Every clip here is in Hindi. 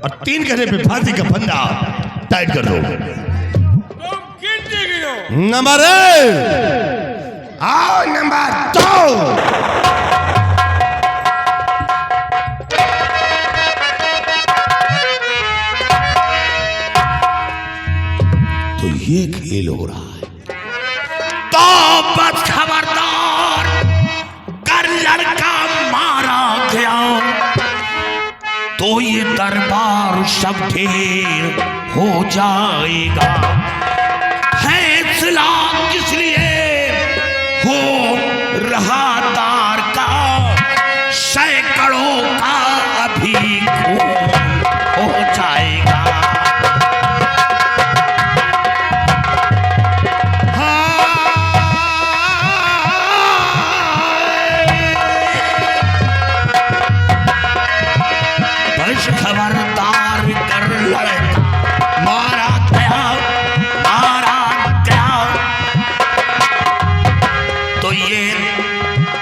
और 3 गधे पे फांसी का फंदा टाइट कर दो। नंबर 1 आओ, नंबर 2 तो ये खेल हो रहा है। तो बस खबरदार, कर लड़का मारा गया तो ये दरबार सब ढेर हो जाएगा। फैसला किस लिए हो रहा तार का, सैकड़ों का अभी खून हो जाएगा। खबरदार, कर लड़का मारा गया तो ये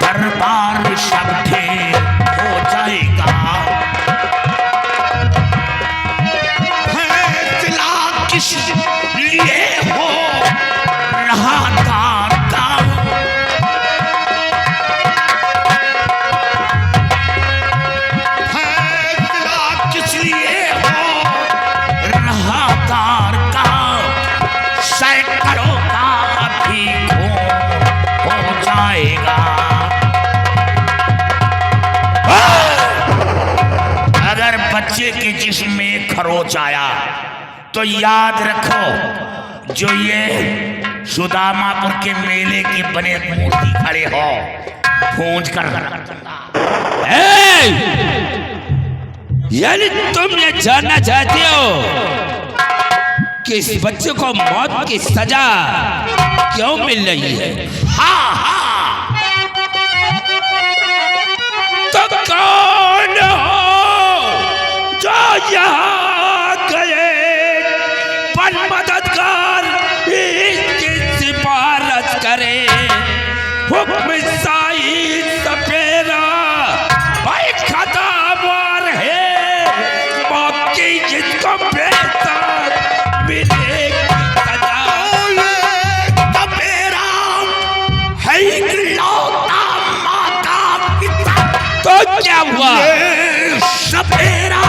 दरबार सब ढेर हो जाएगा। फैसला किस लिए हो रहा तार का, सैकड़ों का अभी खून हो जाएगा। अगर बच्चे के जिस्म में खरोच आया तो याद रखो, जो ये सुदामापुर के मेले के बने मूर्ति खड़े हो, पूंछ कर यानी तुम ये जानना चाहते हो कि इस बच्चे को मौत की सजा क्यों मिल रही है? हाँ हाँ, तो कौन हो जो यहाँ गए पर मददगार इसकी सिफारिश करे? हुक्म साई सपेरा भाई खदावार है, बाकी जिसको बेहतर मिलेगी सजा। सपेरा है इकलौता माता पिता। तो क्या हुआ? सपेरा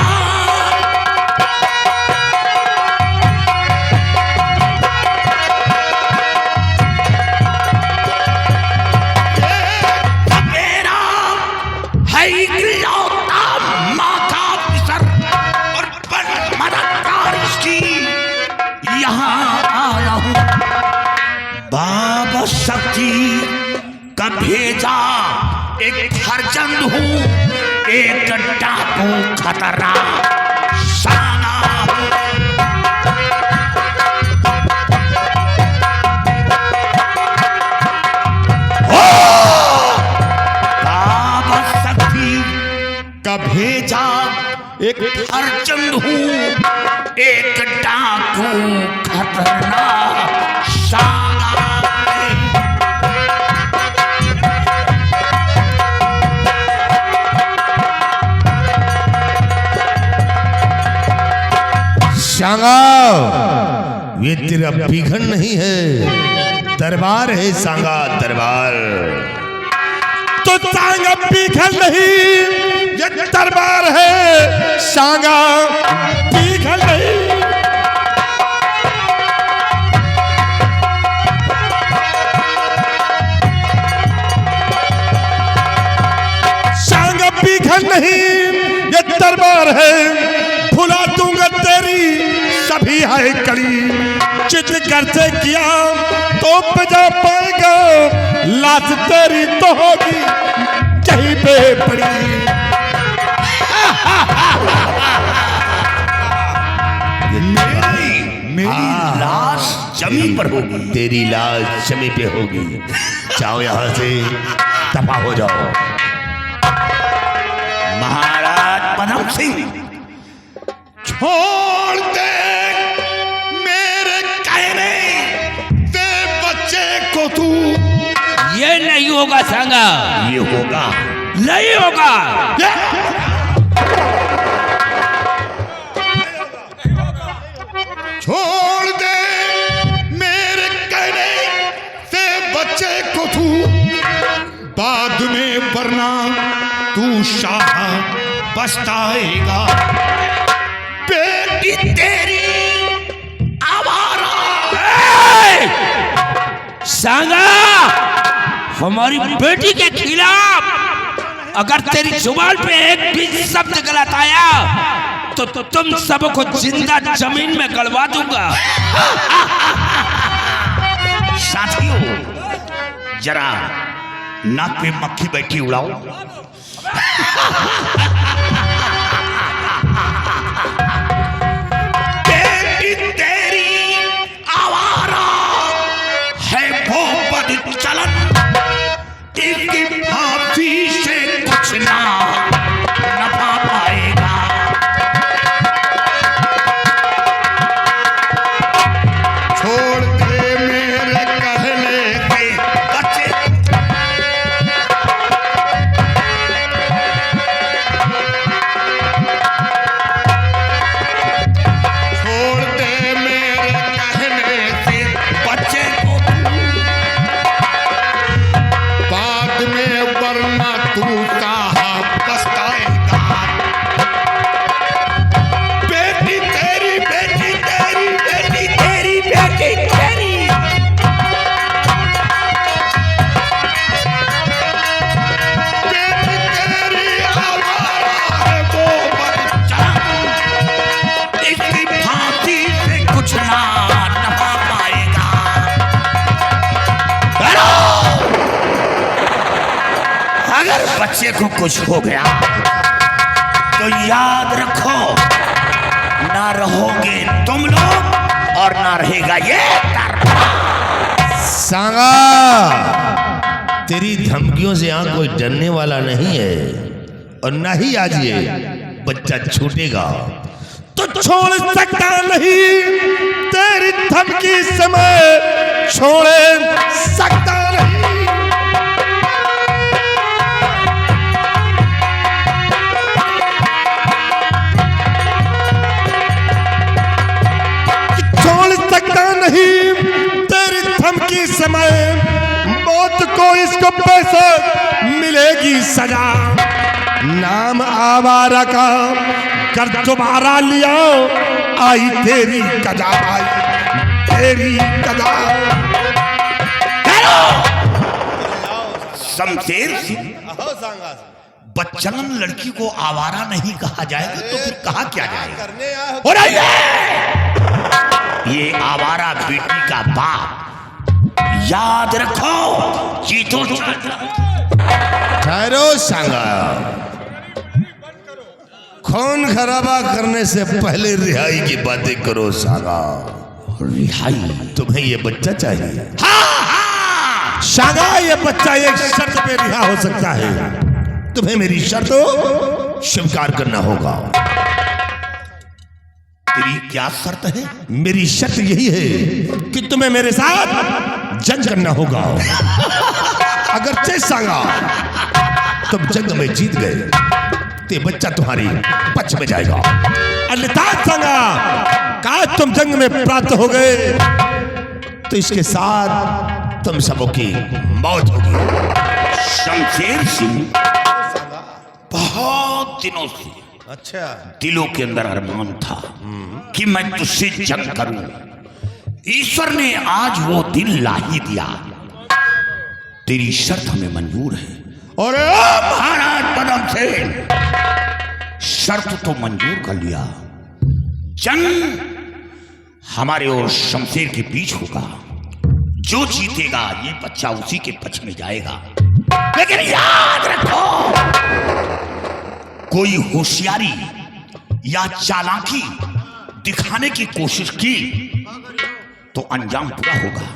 है इकलौता माता पिता और मददगार इसकी यहाँ आया हूँ। बाबा शक्ति का भेजा एक फर्जंद हूँ, एक डाकू खतरा साना हूँ। बाबा शक्ति का भेजा एक फर्जंद हूँ, एक डाकू खतरनाक साना है। सांगा, ये तेरा बिघन नहीं है, दरबार है सांगा, दरबार। तो सांगा बिघन नहीं, ये दरबार है सांगा, बिघन नहीं। सांगा बिघन नहीं, ये दरबार है, भुला दूंगा तेरी सभी है कड़ी। चित करते किया तो बजा पाएगा, लाश तेरी तो होगी कहीं पे पड़ी। मेरी लाश जमीन पर होगी, तेरी लाश जमीन पे होगी। जाओ यहाँ से, दफा हो जाओ। महाराज पदम सिंह, छोड़ दे मेरे कहने से बच्चे को तू। ये नहीं होगा सांगा, ये होगा, नहीं होगा। पछताएगा। बेटी तेरी आवारा। सांगा, हमारी बेटी के खिलाफ अगर तेरी जुबान पे एक भी शब्द गलत आया तो तुम सबको जिंदा जमीन में गड़वा दूंगा। साथियों, जरा नाक पे मक्खी बैठी उड़ाओ। बेटी तेरी आवारा है वो बदचलन, इसकी फांसी से कुछ ना नफा पाएगा। छोड़ दे मेरे कहने के बच्चे, छोड़ दे मेरे कहने से बच्चे को बाद में, वरना तू साहब पछताएगा। बेटी तेरी, बेटी तेरी, बेटी तेरी, बेटी तेरी। बेटी तेरी आवारा है वो बदचलन, इसकी फांसी से कुछ ना नफा पाएगा। अगर बच्चे को कुछ हो गया तो याद रखो, ना रहोगे तुम लोग और ना रहेगा ये सांगा, तेरी धमकियों से यहाँ कोई डरने वाला नहीं है और ना ही आज ये बच्चा छूटेगा। तो छोड़ सकता नहीं तेरी धमकी समय, छोड़ सकता नहीं। छोड़ सकता नहीं तेरी धमकी समय, मौत को इसको पैसा मिलेगी सजा। नाम आवारा का कर दोबारा लिया, आई तेरी कजा, आई तेरी कजा। शमशेर सिंह, बच्चन लड़की को आवारा नहीं कहा जाएगा तो फिर कहा क्या जाएगा? और ये आवारा बेटी का बाप, याद रखो, चीतों ठहरो सांगा, खून खराबा करने से पहले रिहाई की बातें करो सांगा। रिहाई? तुम्हें ये बच्चा चाहिए? हाँ। सांगा, ये बच्चा एक शर्त पे रिहा हो सकता है। तुम्हें मेरी शर्त स्वीकार करना होगा। तेरी क्या शर्त है? मेरी शर्त यही है कि तुम्हें मेरे साथ जंग करना होगा। अगर चेस सांगा तुम जंग में जीत गए तो बच्चा तुम्हारी पक्ष में जाएगा, अन्यथा सांगा का तुम जंग में प्राप्त हो गए तो इसके साथ तुम सबों की मौत होगी। शमशेर सिंह, बहुत दिनों से अच्छा दिलों के अंदर अरमान था कि मैं तुझसे जंग करूं। ईश्वर ने आज वो दिन ला ही दिया। तेरी शर्त हमें मंजूर है। और महाराज पदम से शर्त तो मंजूर कर लिया। जंग हमारे और शमशेर के बीच होगा। जो जीतेगा ये बच्चा उसी के पक्ष में जाएगा। लेकिन याद रखो, कोई होशियारी या चालाकी दिखाने की कोशिश की तो अंजाम पूरा होगा।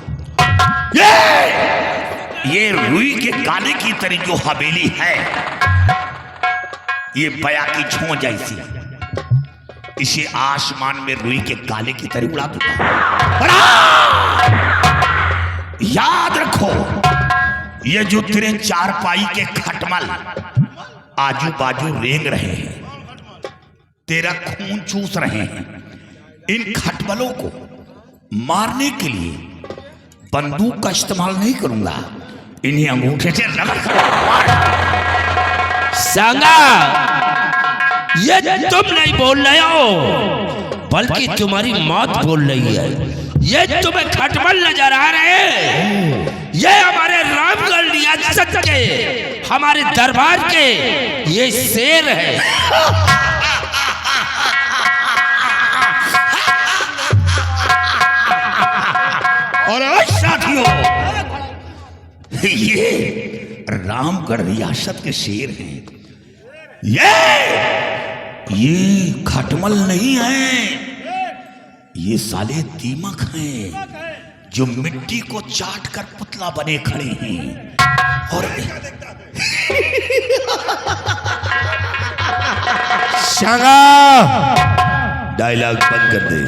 ये रुई के गाने की तरह जो हवेली है, ये बया की झों जैसी, इसे आसमान में रुई के गाले की तरह उड़ा दूंगा। याद रखो, ये जो तेरे चारपाई के खटमल आजू बाजू रेंग रहे हैं, तेरा खून चूस रहे हैं, इन खटमलों को मारने के लिए बंदूक का इस्तेमाल नहीं करूंगा। इन्हीं अंगूठे से रगड़ कर सांगा, ये तुम नहीं बोल रहे हो, बल्कि तुम्हारी मौत बोल रही है। ये तुम्हें खटमल नजर आ रहे हैं, ये हमारे रामगढ़ रियासत के, हमारे दरबार के ये शेर है। और साथियों, ये रामगढ़ रियासत के शेर हैं। ये खटमल नहीं है, ये साले दीमक हैं जो मिट्टी को चाट कर पुतला बने खड़े हैं। और शांगा डायलॉग बंद कर दे,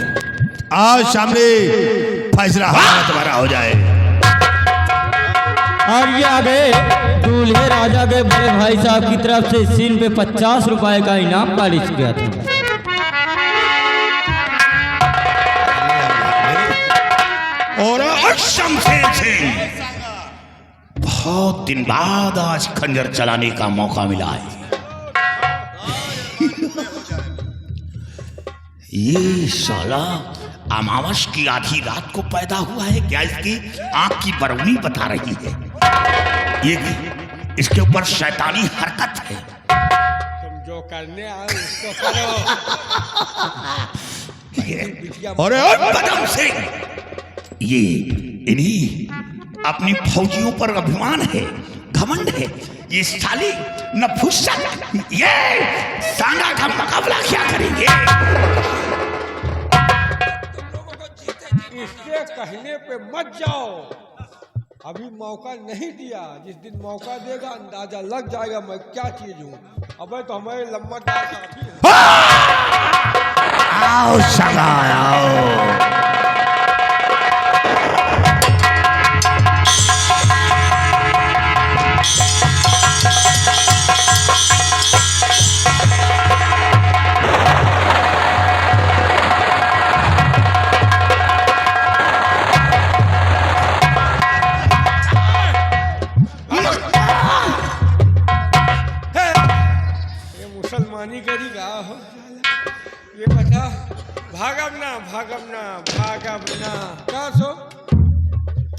आज सामने फैसला तुम्हारा हो जाए। और ये आगे दूल्हे राजा के बड़े भाई साहब की तरफ से सीन पे 50 रुपए का इनाम पारिश किया था। और शमशेर सिंह, बहुत दिन बाद आज खंजर चलाने का मौका मिला है। ये साला अमावस की आधी रात को पैदा हुआ है क्या? इसकी आंख की बरौनी बता रही है। ये इसके ऊपर शैतानी हरकत है। तुम जो करने आए उसको करो। और बदम सिंह, ये इन्हीं अपनी फौजियों पर अभिमान है, घमंड है। ये साली नफुसत, ये सांगा का मुकाबला क्या करेंगे? इसके कहने पे मत जाओ, अभी मौका नहीं दिया। जिस दिन मौका देगा अंदाजा लग जाएगा मैं क्या चीज हूँ। अबे तो हमारे लम्बा साथी है। आओ सांगा, आओ। मुसलमानी करेगा हो। ये बता, भागम ना क्या सो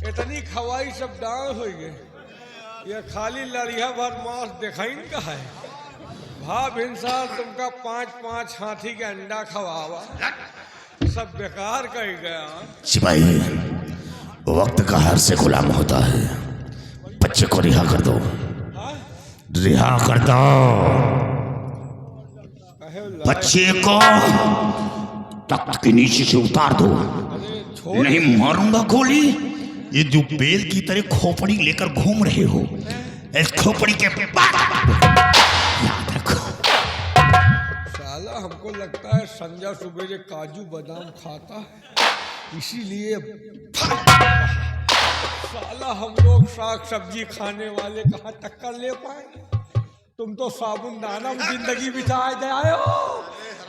इतनी खवाई सब डांस हो गए। ये खाली लड़िया भर मांस दिखाइन का है। भाव इंसान तुमका 5-5 हाथी के अंडा खवावा, सब बेकार कर गया। सिपाही, वक्त का हर से गुलाम होता है। बच्चे को रिहा कर दो, रिहा कर दो। बच्चे को तख्त के नीचे से उतार दो, नहीं मारूंगा गोली। ये जो बेल की तरह खोपड़ी लेकर घूम रहे हो, इस खोपड़ी के याद रखो। साला हमको लगता है संजय सुबेरे काजू बादाम खाता है, इसीलिए साला हम लोग साग सब्जी खाने वाले कहाँ टक्कर ले पाएंगे। तुम तो साबुन दाना में जिंदगी बिताए जाए हो,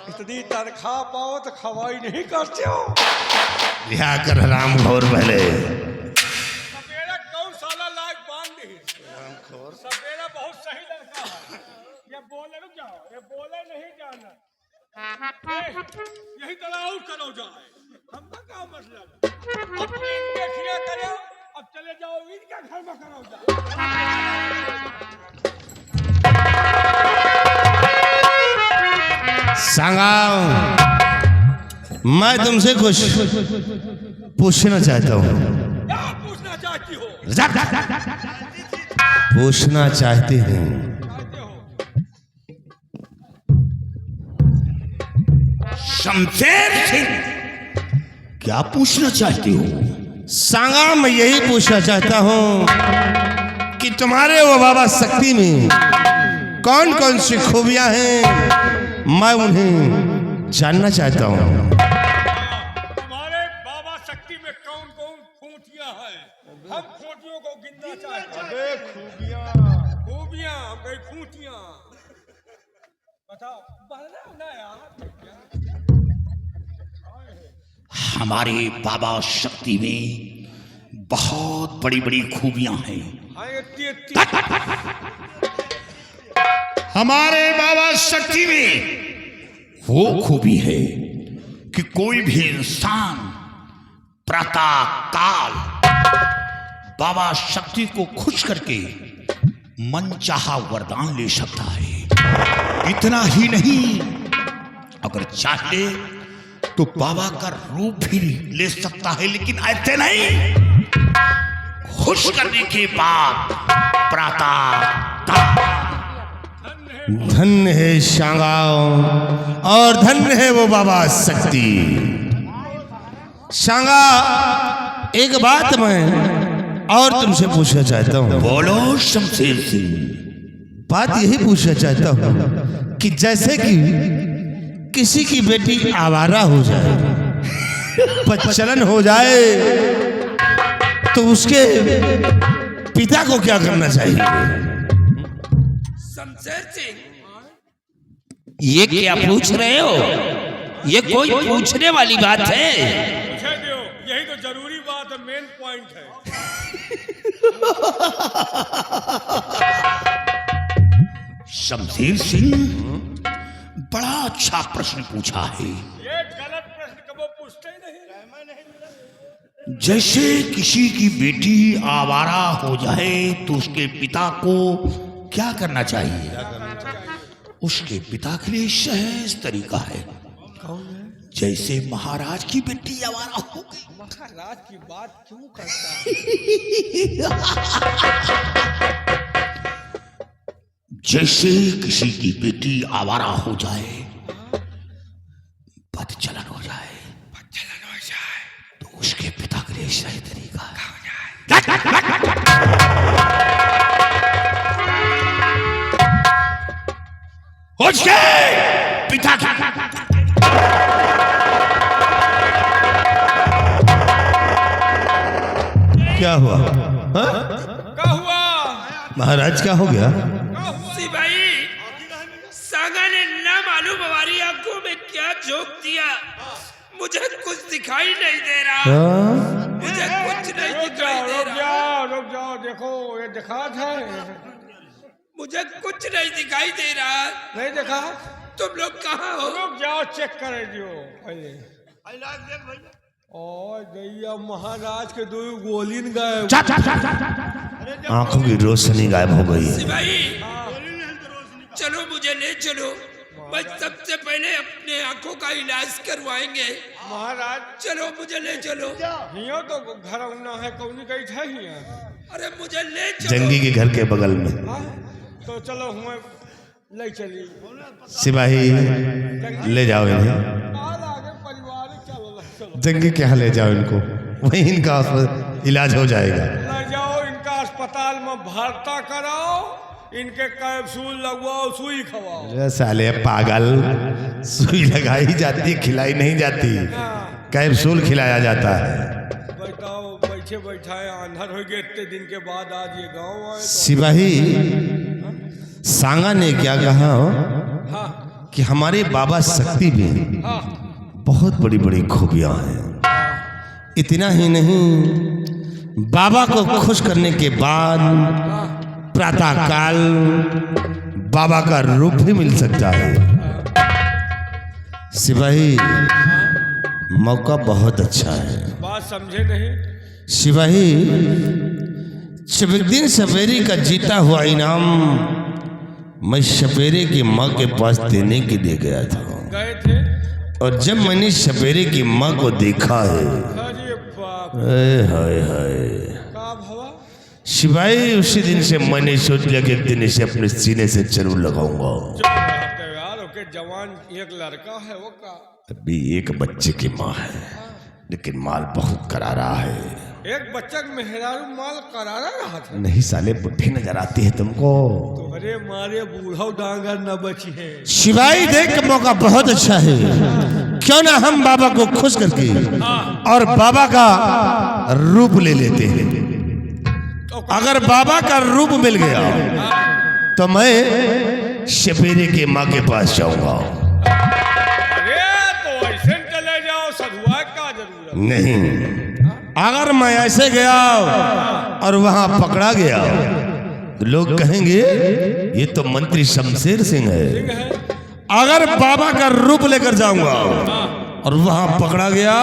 इतनी तनख्वाह पाओ तो खवाई नहीं करते हो। रिहा कर हराम घोर पहले। सपेरा कौन साला लायक बांध दी। सपेरा बहुत सही लड़का है। ये बोले रुक जाओ, ये बोले नहीं जाना। यही तरह आउट करो जाए, हमका क्या मतलब। अपने इनके खिया करो, अब चले जाओ इनके घर में करो जाए। सांगा, मैं तुमसे कुछ पूछना चाहता हूँ। क्या पूछना चाहती हो? पूछना चाहते हैं। शमशेर सिंह, क्या पूछना चाहते हो? सांगा, मैं यही पूछना चाहता हूँ कि तुम्हारे वो बाबा शक्ति में कौन कौन सी खूबियां हैं, मैं उन्हें जानना चाहता हूँ। तुम्हारे बाबा शक्ति में कौन कौन खूंटियां हैं? हम खूंटियों को गिनना चाहते हैं। अबे खूबियां भाई, खूंटियां बताओ। ना यार, हमारे बाबा शक्ति में बहुत बड़ी बड़ी खूबियां हैं। हाँ, इतनी हमारे बाबा शक्ति में वो खूबी है कि कोई भी इंसान प्रातः काल बाबा शक्ति को खुश करके मनचाहा वरदान ले सकता है। इतना ही नहीं, अगर चाहे तो बाबा का रूप भी ले सकता है, लेकिन ऐसे नहीं, खुश करने के बाद प्रातः धन्य है शांगाओ और धन्य है वो बाबा शक्ति। शांगा, एक बात मैं और तुमसे पूछना चाहता हूँ। बोलो शमशेर सिंह। बात यही पूछना चाहता हूँ कि जैसे कि किसी की बेटी आवारा हो जाए, बदचलन हो जाए, तो उसके पिता को क्या करना चाहिए? शमशेर सिंह, ये क्या पूछ रहे हो? ये कोई पूछने वाली बात है? पूछे दियो, यही तो जरूरी बात है, मेन पॉइंट है। शमशेर सिंह, बड़ा अच्छा प्रश्न पूछा है। ये गलत प्रश्न कबो पूछते ही नहीं। जैसे किसी की बेटी आवारा हो जाए तो उसके पिता को क्या करना चाहिए? उसके पिता के लिए सहज तरीका है। जैसे महाराज की बेटी आवारा हो गई, महाराज की बात क्यों करता है? जैसे किसी की बेटी आवारा हो जाए, बदचलन हो जाए, तो उसके पिता के लिए सही तरीका है। उसके पिता की क्या हुआ? हाँ? क्या हुआ? महाराज क्या हो गया? सिपाही, सागा ने ना मालूम हमारी आंखों में क्या झोंक दिया। मुझे कुछ दिखाई नहीं दे रहा। हाँ? मुझे कुछ नहीं रुक दिखाई जाओ, दे रुक रहा। जाओ, रुक जाओ, देखो ये दिखा था। मुझे कुछ नहीं दिखाई दे रहा। नहीं देखा? तुम लोग कहाँ हो? रुक जाओ, चेक करे दियो पहले। और गैया महाराज के दो गोली गए। आंखों की रोशनी गायब हो गई है। सिपाही, चलो मुझे ले चलो। बस सबसे पहले अपने आंखों का इलाज करवाएंगे। महाराज चलो मुझे ले चलो। हियो तो घर ना है, कौनी कही था हिया। अरे मुझे ले चलो। जंगी के घर के बगल में। हाँ? तो चलो हुए ले चली। सिपाही, ले जाओ इन्हें। आल आगे परिवार चलो जंगी के यहाँ ले जाओ इनको, वहीं इनका इलाज हो जाएगा। ले जाओ, इनका अस्पताल में भर्ता कराओ, इनके कैप्सूल लगवाओ, सुई खवाओ। अरे साले पागल, सुई लगाई जाती, खिलाई नहीं जाती, कैप्सूल खिलाया जाता है। बताओ, बैठे बैठाए अंधर हो गए इतने दिन के बाद आज ये गांव आए तो। सिपाही, सांगा ने क्या कहा हाँ कि हमारे बाबा शक्ति में हाँ बहुत बड़ी बड़ी खूबियां हैं। इतना ही नहीं, बाबा को खुश करने के बाद प्रातः काल बाबा का रूप भी मिल सकता है। सिपाही, मौका बहुत अच्छा है। बात समझे नहीं? सिपाही, शबीरुद्दीन सपेरी का जीता हुआ इनाम मैं सपेरे की माँ के पास देने के लिए गया था, गए थे? और जब मैंने सपेरे की माँ को देखा है, अरे बाप, हाय हाय, का भवा? सिपाही, उसी दिन से मैंने सोच लिया कि एक दिन इसे अपने सीने से जरूर लगाऊंगा। जो रहते हो यार, ओके जवान एक लड़का है वो का। अभी एक बच्चे की माँ है, लेकिन माल बहुत करारा है। एक बच्चा मेहरारू माल करारा रहा था। नहीं साले, बुढ़ी नजर आती है तुमको। तुम्हारे मारे बूढ़ा डांगर न बची है। शिवाई, देख मौका बहुत अच्छा है, क्यों ना हम बाबा को खुश करके और बाबा का रूप ले लेते हैं। अगर बाबा का रूप मिल गया तो मैं सपेरे के माँ के पास जाऊंगा। अरे तो ऐसे चले जाओ, सधुआ का जरूरत नहीं, अगर मैं ऐसे गया और वहां पकड़ा गया तो लोग कहेंगे ये तो मंत्री शमशेर सिंह है। अगर बाबा का रूप लेकर जाऊंगा और वहां पकड़ा गया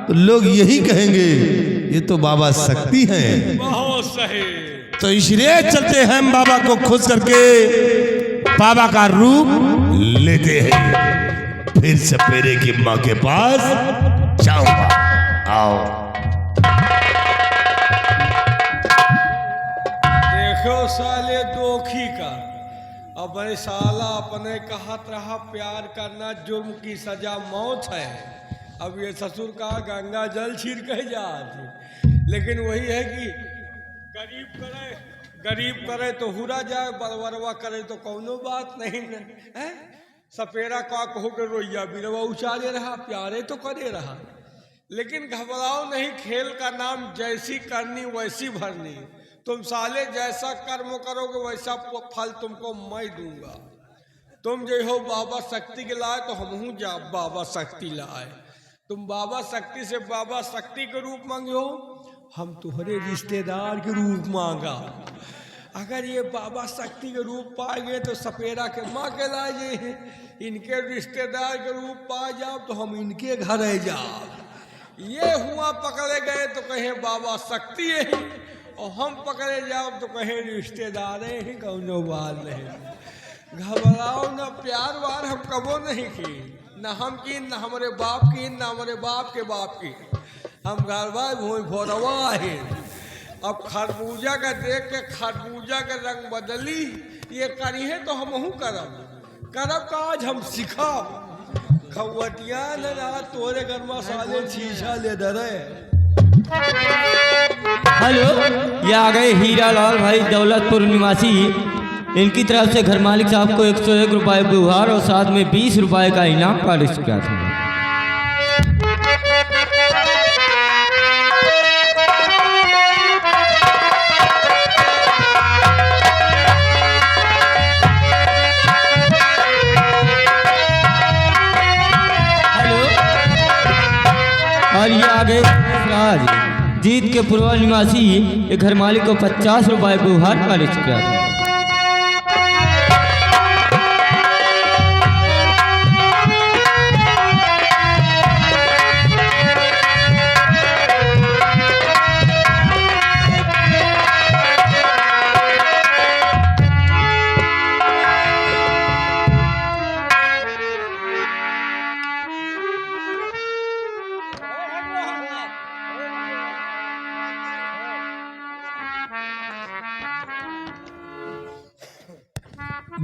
तो लोग यही कहेंगे ये तो बाबा शक्ति हैं। बहुत सही। तो इसलिए चलते हैं बाबा को खुश करके बाबlá का रूप लेते हैं, फिर सपेरे की माँ के पास जाऊंगा। आओ। देखो साले दोखी का अपने साला अपने कहत रहा प्यार करना जुर्म की सजा मौत है। अब ये ससुर का गंगा जल छीर के जा, लेकिन वही है कि गरीब करे तो हुरा जाए, बरबरवा करे तो कौनो बात नहीं है। सपेरा का कहो के रोइया बिरवा उचारे रहा, प्यारे तो करे रहा, लेकिन घबराओ नहीं, खेल का नाम जैसी करनी वैसी भरनी। तुम साले जैसा कर्म करोगे वैसा फल तुमको मैं दूंगा। तुम जो हो बाबा शक्ति के लाए तो हम हूँ जा बाबा शक्ति लाए। तुम बाबा शक्ति से बाबा शक्ति के रूप मांगे हो, हम तुम्हारे रिश्तेदार के रूप मांगा। अगर ये बाबा शक्ति के रूप पाए गए तो सपेरा के माँ के लाए हैं, इनके रिश्तेदार के रूप पा जाओ तो हम इनके घर जाओ। ये हुआ पकड़े गए तो कहे बाबा शक्ति है, और हम पकड़े जाओ तो कहे रिश्तेदार ही, कौनो बात नहीं। घबराओ न, प्यार वार हम कबो नहीं की, न हम की, न हमारे बाप की, न हमारे बाप के बाप की। हम गरबा भूमि भोरवा है। अब खरबूजा का देख के खरबूजा का रंग बदली, ये करी है तो हम हूँ करब का आज हम सिखा। खवटिया ना तोरे घर में साले शीशा ले डरे। हेलो, ये आ गए हीरा लाल भाई दौलतपुर निवासी। इनकी तरफ से घर मालिक साहब को 101 रुपये उपहार और साथ में 20 रुपये का इनाम पारित किया था। हेलो, और ये आ गए राज जीत के पूर्व निवासी। ये घर मालिक को 50 रुपये का उपहार पारित किया था।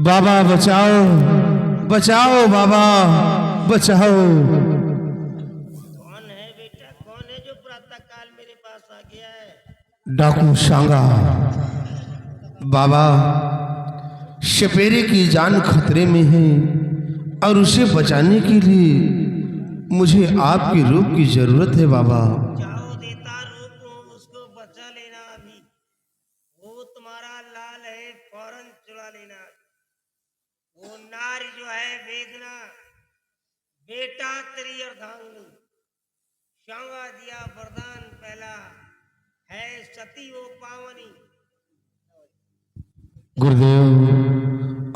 बाबा बचाओ, बचाओ बाबा बचाओ। कौन है बेटा, कौन है जो प्रातः काल मेरे पास आ गया है? डाकू सांगा। बाबा, सपेरे की जान खतरे में है और उसे बचाने के लिए मुझे आपके रूप की जरूरत है बाबा। जाओ देता रूप हो, उसको बचा लेना। अभी वो तुम्हारा लाल है, फौरन चुरा लेना। वो नारी जो है वेदना, बेटा तेरी अर्धांगिनी, शांगा दिया वरदान पहला है, सती वो पावनी। गुरुदेव,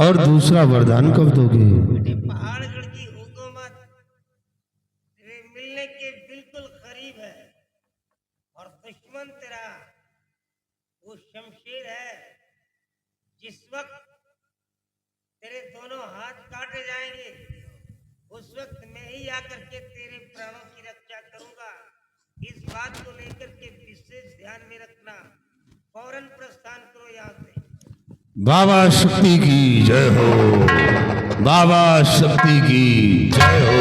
और दूसरा वरदान कब दोगे? पहाड़गढ़ की हुकूमत तेरे मिलने के बिल्कुल करीब है, और दुश्मन तेरा वो शमशेर है। जिस वक्त तेरे दोनों हाथ काटे जाएंगे उस वक्त मैं ही आकर के तेरे प्राणों की रक्षा करूंगा। इस बात को लेकर के विशेष ध्यान में रखना। फौरन प्रस्थान करो यहाँ से। बाबा शक्ति की जय हो, बाबा शक्ति की जय हो।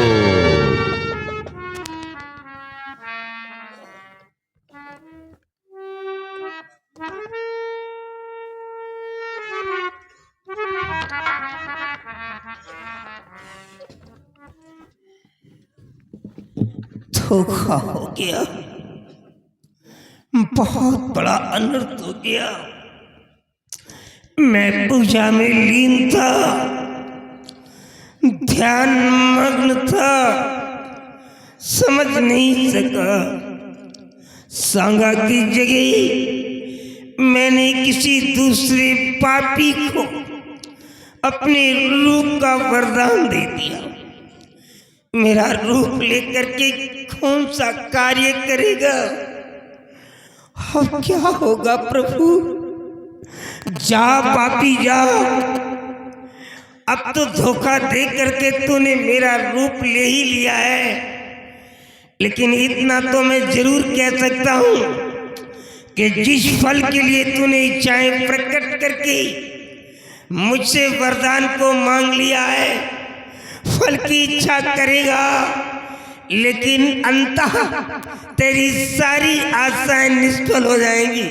धोखा हो गया, बहुत बड़ा अनर्थ हो गया। मैं पूजा में लीन था, ध्यान मग्न था, समझ नहीं सका। सांगा की जगह मैंने किसी दूसरे पापी को अपने रूप का वरदान दे दिया। मेरा रूप लेकर के कौन सा कार्य करेगा? अब क्या होगा प्रभु? जा पापी जा, अब तो धोखा दे करके तूने मेरा रूप ले ही लिया है, लेकिन इतना तो मैं जरूर कह सकता हूं कि जिस फल के लिए तूने इच्छाएं प्रकट करके मुझसे वरदान को मांग लिया है, फल की इच्छा करेगा, लेकिन अंततः तेरी सारी आशाएं निष्फल हो जाएंगी।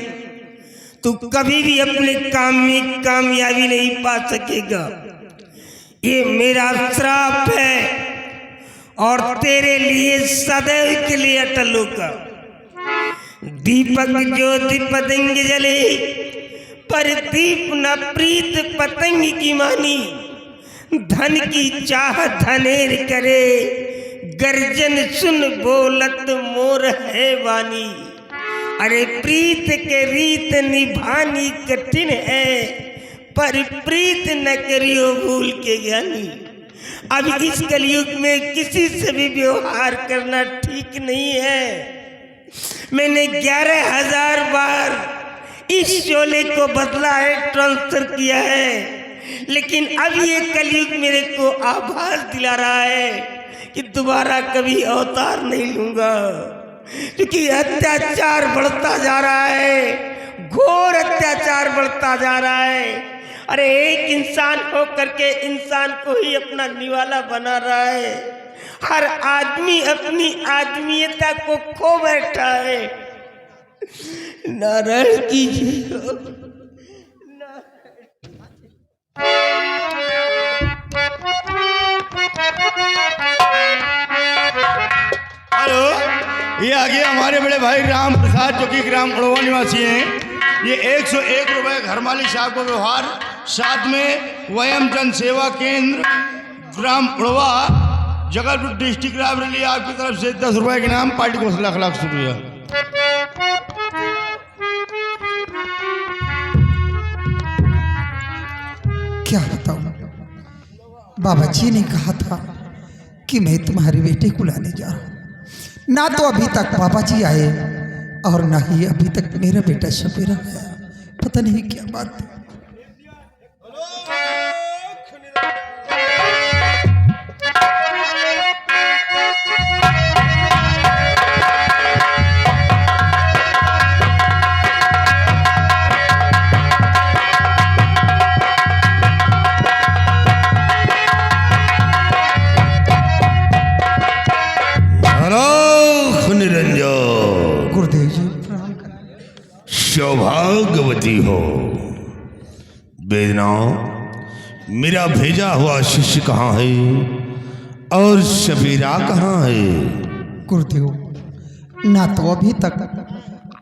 तू कभी भी अपने काम में कामयाबी नहीं पा सकेगा। ये मेरा श्राप है और तेरे लिए सदैव के लिए अटल होगा। दीपक ज्योति पतंग जले, पर दीप न प्रीत पतंग की मानी। धन की चाह धनेर करे, गर्जन सुन बोलत मोर है वानी। अरे प्रीत के रीत निभानी कठिन है, पर प्रीत न करियो भूल के ज्ञानी। अब इस कलयुग में किसी से भी व्यवहार करना ठीक नहीं है। मैंने 11,000 बार इस शोले को बदला है, ट्रांसफर किया है, लेकिन अब ये कलयुग मेरे को आभास दिला रहा है कि दोबारा कभी अवतार नहीं लूंगा, क्योंकि अत्याचार बढ़ता जा रहा है, घोर अत्याचार बढ़ता जा रहा है। अरे एक इंसान हो करके इंसान को ही अपना निवाला बना रहा है। हर आदमी अपनी आदमीयता को खो बैठा है। नारायण कीजिए। हेलो, ये आगे हमारे बड़े भाई राम प्रसाद जो कि ग्राम उड़वा निवासी हैं। ये 101 रुपये घर मालिक साहब को व्यवहार, साथ में वयम जन सेवा केंद्र ग्राम उड़वा जगलपुर डिस्ट्रिक्ट रायबरेली आपकी तरफ से 10 रुपये के नाम पार्टी को लाख लाख शुक्रिया। क्या बताऊं, बाबा जी ने कहा था कि मैं तुम्हारे बेटे को लाने जा रहा हूं। ना तो अभी तक बाबा जी आए और ना ही अभी तक मेरा बेटा सपेरा आया। पता नहीं क्या बात है। गुरुदेव जी प्रणाम कर। सौभाग्यवती हो वेदना। मेरा भेजा हुआ शिष्य कहाँ है और शबीरा कहाँ है? गुरुदेव, ना तो अभी तक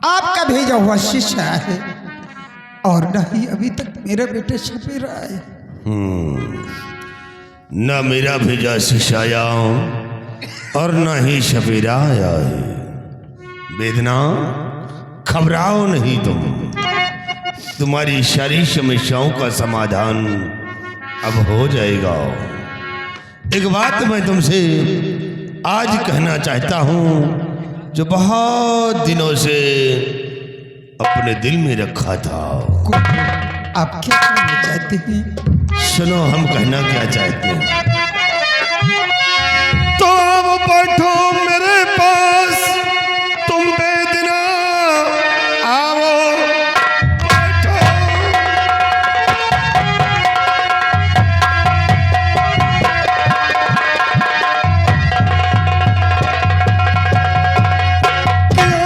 आपका भेजा हुआ शिष्य आया है और ना ही अभी तक मेरा बेटा सपेरा आया। न मेरा भेजा शिष्य आया और न ही शबीरा आया है। वेदना, घबराओ नहीं तुम। तुम्हारी सारी समस्याओं का समाधान अब हो जाएगा। एक बात मैं तुमसे आज कहना चाहता हूं, जो बहुत दिनों से अपने दिल में रखा था। आप क्या कहना चाहते हैं? सुनो, हम कहना क्या चाहते हैं। तो अब बैठो मेरे पास तुम बेदना, आओ बैठो।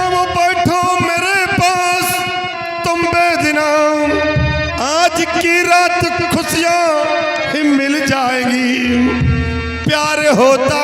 अब बैठो मेरे पास तुम बेदना, आज की रात खुशियां ही मिल जाएगी। प्यार होता